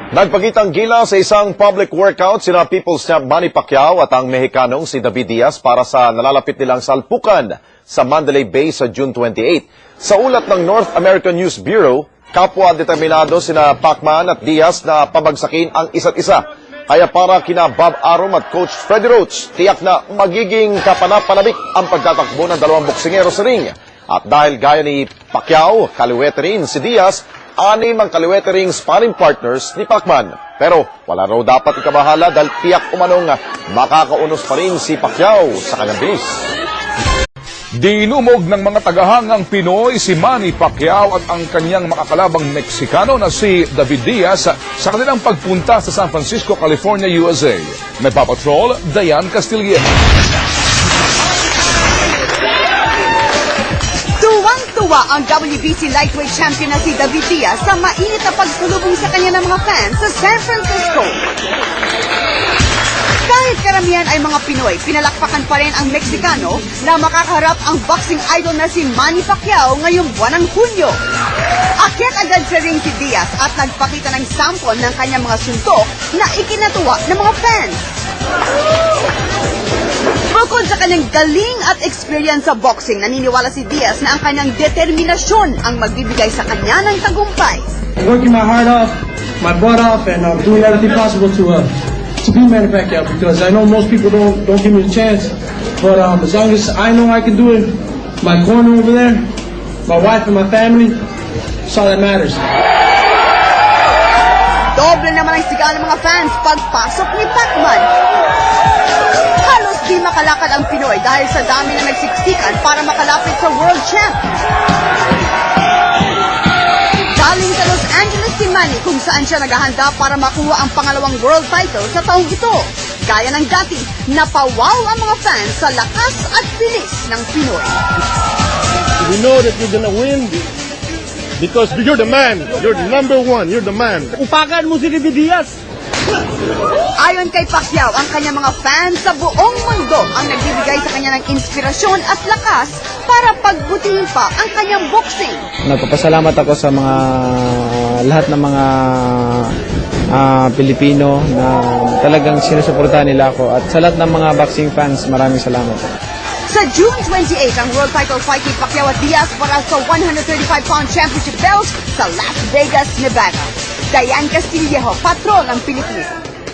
Nagpakitang gila sa isang public workout sina People's Champ Manny Pacquiao at ang Mexicanong si David Diaz para sa nalalapit nilang salpukan sa Mandalay Bay sa June 28. Sa ulat ng North American News Bureau, kapwa determinado sina Pacman at Diaz na pabagsakin ang isa't isa. Kaya para kina Bob Arum at Coach Freddie Roach, tiyak na magiging kapanapanabik ang pagtatakbo ng dalawang boksingero sa ring. At dahil gaya ni Pacquiao, kaliwete rin si Diaz, 6 ang kaliwete ring sparring partners ni Pacman. Pero wala raw dapat ikabahala dahil tiyak umanong makakaunos pa rin si Pacquiao sa kanyang bilis. Dinumog ng mga tagahangang Pinoy si Manny Pacquiao at ang kanyang makakalabang Meksikano na si David Diaz sa kanilang pagpunta sa San Francisco, California, USA. May papatrol, Diane Castillejo. Tuwang-tuwa ang WBC lightweight champion na si David Diaz sa mainit na pagsulubong sa kanya ng mga fans sa San Francisco. Kahit karamihan ay mga Pinoy, pinalakpakan pa rin ang Meksikano na makakaharap ang boxing idol na si Manny Pacquiao ngayong buwan ng Hunyo. Akyat agad sa ring si Diaz at nagpakita ng sample ng kanyang mga suntok na ikinatuwa ng mga fans. Bukod sa kanyang galing at experience sa boxing, naniniwala si Diaz na ang kanyang determinasyon ang magbibigay sa kanya ng tagumpay. Working my heart off, my butt off, and doing everything possible to be Manny Pacquiao, because I know most people don't give me a chance. But as long as I know I can do it, my corner over there, my wife and my family, that's all that matters. Doble naman ang sigaw ng mga fans pagpasok ni Pacman. Halos di makalakad ang Pinoy dahil sa dami na nagsiksikan para makalapit sa World Champ. Galing sa Los Angeles si Manny kung saan siya naghahanda para makuha ang pangalawang world title sa taong ito. Gaya ng dati, napawaw ang mga fans sa lakas at bilis ng Pinoy. We know that you're gonna win because you're the man. You're the number one. You're the man. Upakan mo si David Diaz. Ayon kay Pacquiao, ang kanyang mga fans sa buong mundo ang nagbibigay sa kanya ng inspirasyon at lakas para pagbutihin pa ang kanyang boxing. Nagpapasalamat ako sa mga lahat ng mga Pilipino na talagang sinusuportahan nila ako at sa lahat ng mga boxing fans, maraming salamat. Sa June 28, ang world title fight ni Pacquiao at Diaz para sa 135-pound championship belt sa Las Vegas, Nevada. Diane Castillejo, Patrol ng Pilipinas.